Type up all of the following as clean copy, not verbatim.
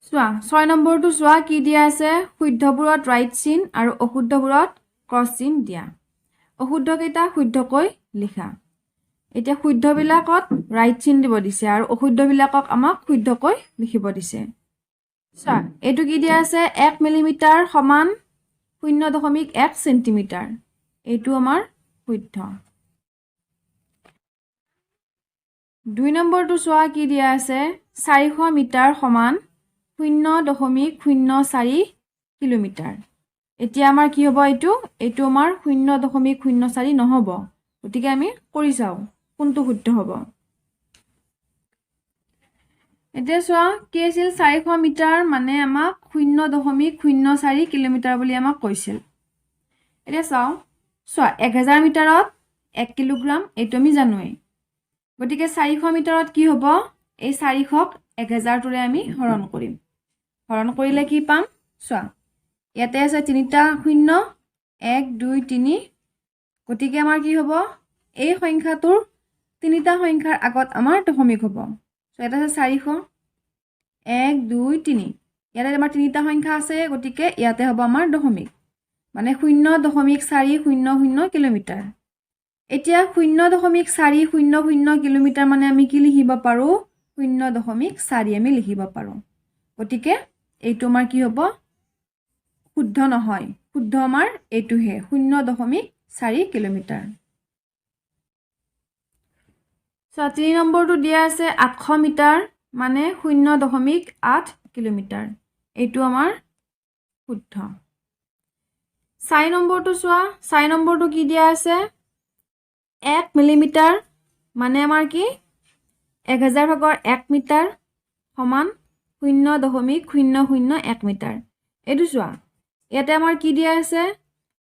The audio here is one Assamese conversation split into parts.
চোৱা 6 নম্বৰটো চোৱা কি দিয়া আছে শুদ্ধবোৰত ৰাইট চিন আৰু অশুদ্ধবোৰত ক্ৰছ চিন দিয়া অশুদ্ধ কেইটা শুদ্ধকৈ লিখা এতিয়া শুদ্ধবিলাকত ৰাইট চিন দিব দিছে আৰু অশুদ্ধবিলাকক আমাক শুদ্ধকৈ লিখিব দিছে চোৱা এইটো কি দিয়া আছে 1 মিলিমিটাৰ সমান 0.1 সেন্টিমিটাৰ এইটো আমাৰ শুদ্ধ 2 নম্বৰটো চোৱা কি দিয়া আছে 400 মিটাৰ সমান 0.04 কিলোমিটাৰ এতিয়া আমাৰ কি হ'ব এইটো আমাৰ 0.04 নহ'ব গতিকে আমি কৰি চাও কোনটো শুদ্ধ হ'ব এতিয়া চোৱা কি আছিল 400 মিটাৰ মানে আমাক 0.04 কিলোমিটাৰ বুলি আমাক কৈছিল এতিয়া চাও চোৱা 1000 মিটাৰত 1 কিলোগ্ৰাম এইটো আমি জানোৱেই গতিকে 400 মিটাৰত কি হ'ব এই 400ক 1000 টোৰে আমি হৰণ কৰিম হৰণ কৰিলে কি পাম চোৱা ইয়াতে আছে তিনিটা শূন্য 1 2 3 গতিকে আমাৰ কি হ'ব এই সংখ্যাটোৰ তিনিটা সংখ্যাৰ আগত আমাৰ দশমিক হ'ব সো এটা আছে 400 1 2 3 ইয়াতে আমাৰ তিনিটা সংখ্যা আছে গতিকে ইয়াতে হ'ব আমাৰ দশমিক মানে 0.400 কিলোমিটাৰ এতিয়া 0.400 কিলোমিটাৰ মানে আমি কি লিখিব পাৰো 0.4 আমি লিখিব পাৰো গতিকে এইটো আমাৰ কি হ'ব শুদ্ধ নহয় শুদ্ধ আমাৰ এইটোহে 0.4 কিলোমিটাৰ সো 3 নম্বৰটো দিয়া আছে 800 মিটাৰ মানে 0.8 কিলোমিটাৰ এইটো আমাৰ শুদ্ধ 4 নম্বৰটো চোৱা 4 নম্বৰটো কি দিয়া আছে 1 মিলিমিটাৰ মানে আমাৰ কি 1000 ভাগৰ 1 মিটাৰ সমান 0.001 মিটাৰ এইটো চোৱা ইয়াতে আমাৰ কি দিয়া আছে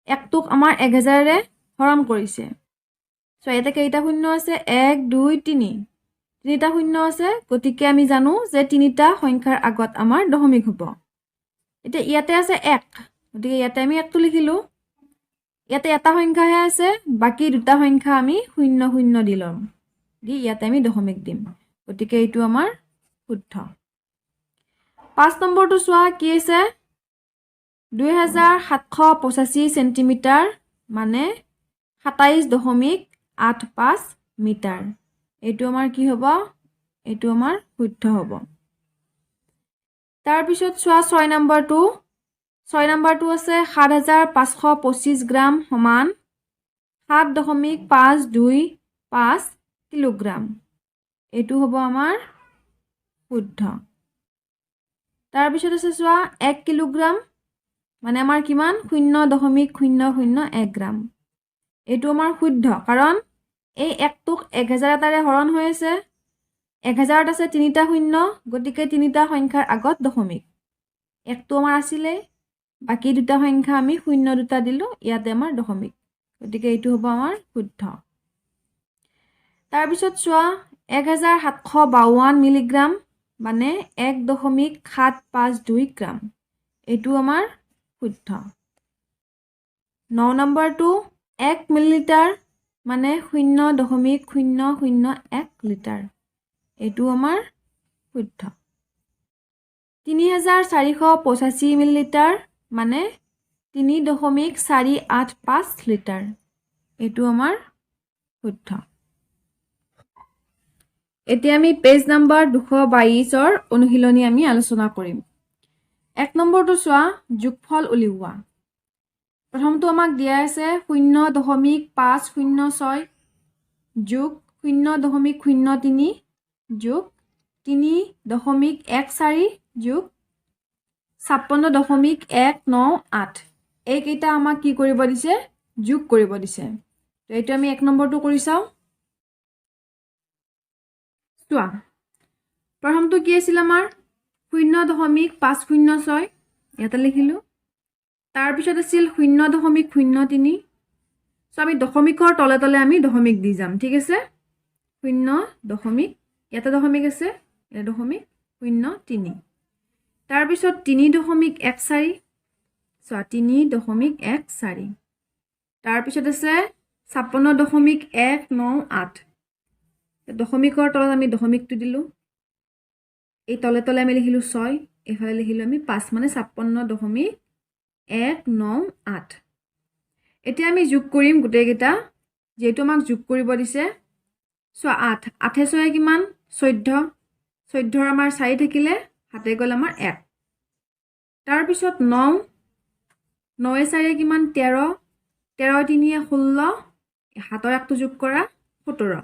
একটোক আমাৰ 1000 ৰে হৰণ কৰিছে সো ইয়াতে কেইটা শূন্য আছে 1 2 3 তিনিটা শূন্য আছে গতিকে আমি জানো যে তিনিটা সংখ্যাৰ আগত আমাৰ দশমিক হ'ব এতিয়া ইয়াতে আছে 1 গতিকে ইয়াতে আমি 1 টো লিখিলো ইয়াতে এটা সংখ্যাহে আছে বাকি দুটা সংখ্যা আমি 0 দি লম দি ইয়াতে আমি দশমিক দিম গতিকে এইটো আমাৰ শুদ্ধ 5 নম্বৰটো চোৱা কি আছে 2785 সেন্টিমিটাৰ মানে 27.85 মিটাৰ এইটো আমাৰ কি হ'ব এইটো আমাৰ শুদ্ধ হ'ব তাৰ পিছত চোৱা 6 নম্বৰটো আছে 7525 গ্ৰাম সমান 7.525 কিলোগ্ৰাম এইটো হ'ব আমাৰ শুদ্ধ তাৰ পিছত আছে চোৱা 1 কিলোগ্ৰাম মানে আমাৰ কিমান 0.001 গ্ৰাম এইটো আমাৰ শুদ্ধ কাৰণ এই একটোক 1000 তাৰে হৰণ হৈ আছে 1000 আছে তিনিটা শূন্য গতিকে তিনিটা সংখ্যাৰ আগত দশমিক একটো আমাৰ আছিলে বাকি দুটা সংখ্যা আমি 0 দুটা দিলো ইয়াতে আমাৰ দশমিক গতিকে এইটো হ'ব আমাৰ শুদ্ধ তাৰ পিছত চোৱা 1752 মিলিগ্ৰাম মানে 1.752 গ্ৰাম এইটো আমাৰ শুদ্ধ 9 নম্বৰটো 1 মিলিলিটাৰ মানে 0.001 লিটাৰ এইটো আমাৰ শুদ্ধ 3485 মিলিলিটাৰ মানে 3.485 লিটাৰ এইটো আমাৰ শুদ্ধ এতিয়া আমি পেজ নাম্বাৰ 222 অনুশীলনী আমি আলোচনা কৰিম 1 নম্বৰটো চোৱা যোগফল উলিওৱা প্ৰথমটো আমাক দিয়া আছে 0.506 যোগ 0.03 যোগ 3.14 যোগ 56.198 এই কেইটা আমাক কি কৰিব দিছে যোগ কৰিব দিছে তো এইটো আমি 1 নম্বৰটো কৰি চাও চোৱা প্ৰথমটো কি আছিল আমাৰ 0.506 ইয়াতে লিখিলো তাৰ পিছত আছিল 0.03 সো আমি দশমিকৰ তলে তলে আমি দশমিক দি যাম ঠিক আছে 0 ইয়াতে দশমিক আছে ইয়াতে দশমিক 0.3 তাৰ পিছত 3.14 সো 3.14 তাৰ পিছত আছে 56.198 দশমিকৰ তলত আমি দশমিকটো দিলো এই তলে তলে আমি লিখিলো 6 এফালে লিখিলোঁ আমি 5 মানে 56.198 এতিয়া আমি যোগ কৰিম গোটেইকেইটা যেহেতু আমাক যোগ কৰিব দিছে চোৱা 8 8 6 কিমান 14 14 আমাৰ 4 থাকিলে হাতে গ'ল আমাৰ 1 তাৰ পিছত 9 9 4 কিমান 13 13 3 16 হাতৰ একটো যোগ কৰা 17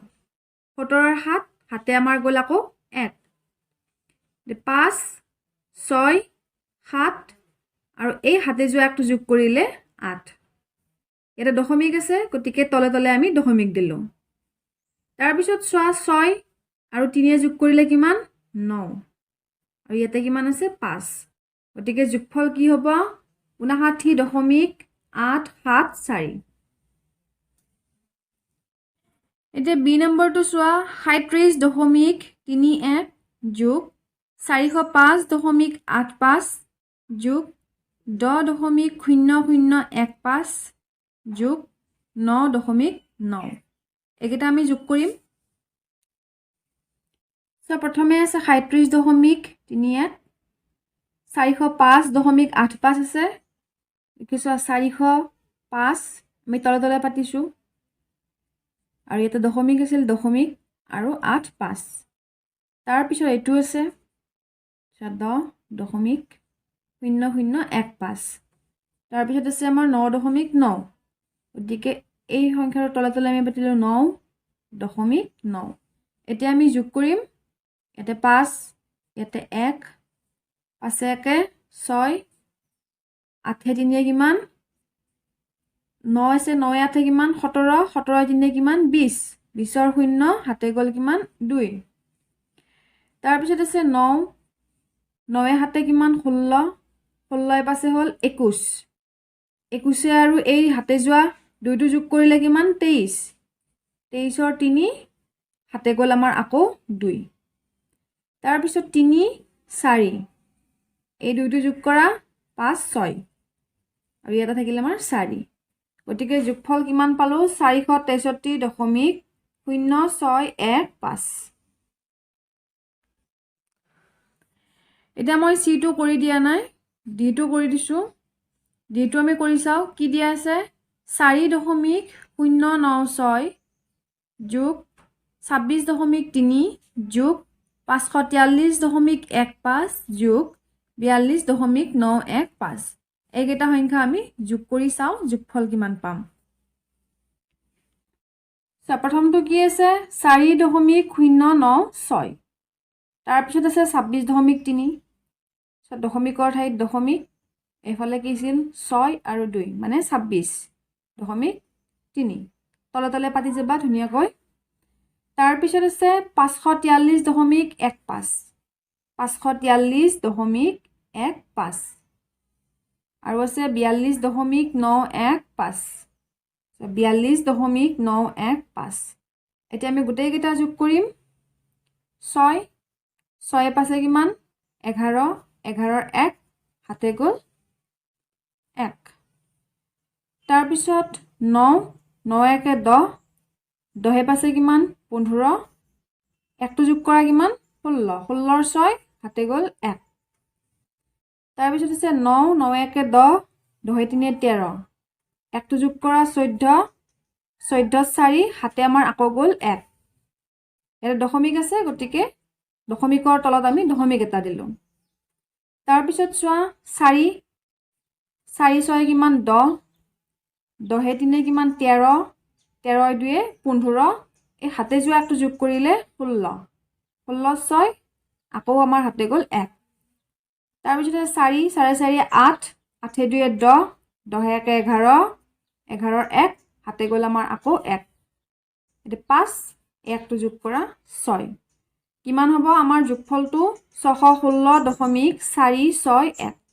17 ৰ 7 হাতে আমাৰ গ'ল আকৌ 1 5 6 7 আৰু এই হাতে যোৱা একটো যোগ কৰিলে 8 এটা দশমিক আছে গতিকে তলে তলে আমি দশমিক দিলো তাৰ পিছত চোৱা 6 আৰু 3 যোগ কৰিলে কিমান 9 আৰু ইয়াতে কিমান আছে 5 গতিকে যোগফল কি হ'ব 59.874 এতিয়া বি নম্বৰটো চোৱা 37.31 যোগ 405.85 যোগ 10.0015 যোগ 9.9 এইকেইটা আমি যোগ কৰিম সো প্ৰথমে আছে 37.31 405.85 আছে লিখিছো 405 আমি তলে তলে পাতিছো আৰু এটা দশমিক আছিল দশমিক আৰু 85 তাৰ পিছত এইটো আছে 10.0015 তাৰ পিছত আছে আমাৰ 9.9 গতিকে এই সংখ্যাৰ তলে তলে আমি পাতিলো 9.9 এতিয়া আমি যোগ কৰিম ইয়াতে 5 ইয়াতে 1 5 1 6 8 3 কিমান 9 আছে 9 8 কিমান 17 17 3 কিমান 20 20ৰ 0 হাতে গ'ল কিমান 2 তাৰ পিছত আছে 9 9 হাতে কিমান 16 16 পাছে হ'ল 21 21 আৰু এই হাতে যোৱা দুইটো যোগ কৰিলে কিমান 23 23ৰ 3 হাতে গ'ল আমাৰ আকৌ 2 তাৰ পিছত 3 4 এই দুইটো যোগ কৰা 5 6 আৰু ইয়াতে থাকিলে আমাৰ 4 গতিকে যোগফল কিমান পালো 463.0615 এতিয়া মই C2 কৰি দিয়া নাই D2 কৰি দিছো D2 আমি কৰি চাও কি দিয়া আছে 4.096 যোগ 26.3 যোগ 543.15 যোগ 42.915 এইকেইটা সংখ্যা আমি যোগ কৰি চাও যোগফল কিমান পাম প্ৰথমটো কি আছে 4.096 তাৰ পিছত আছে 26.3 দশমিকৰ ঠাইত দশমিক এফালে কি আছিল 6 আৰু 2 মানে 26.3 তলে তলে পাতি যাবা ধুনিয়াকৈ তাৰ পিছত আছে 543.15 543.15 আৰু আছে 42.915 42.915 এতিয়া আমি গোটেই কেইটা যোগ কৰিম 6 6 পাছে কিমান 11 11ৰ 1 হাতে গ'ল 1 তাৰ পিছত 9 9 1 10 10 পাছে কিমান 15 একটো যোগ কৰা কিমান 16 16ৰ 6 হাতে গ'ল 1 তাৰ পিছত আছে 9 9 1 10 10 3 13 একটো যোগ কৰা 14 14 4 হাতে আমাৰ আকৌ গ'ল 1 এটা দশমিক আছে গতিকে দশমিকৰ তলত আমি দশমিক এটা দিলো তাৰ পিছত চোৱা 4 4 6 কিমান 10 10 3 কিমান 13 13 2 15 এই হাতে যোৱা একটো যোগ কৰিলে 16 16 6 আকৌ আমাৰ হাতে গ'ল 1 তাৰ পিছত 4 4 4 8 8 2 10 10 1 11 11ৰ 1 হাতে গ'ল আমাৰ আকৌ 1 এটা 5 একটো যোগ কৰা 6 কিমান হ'ব আমাৰ যোগফলটো 616.461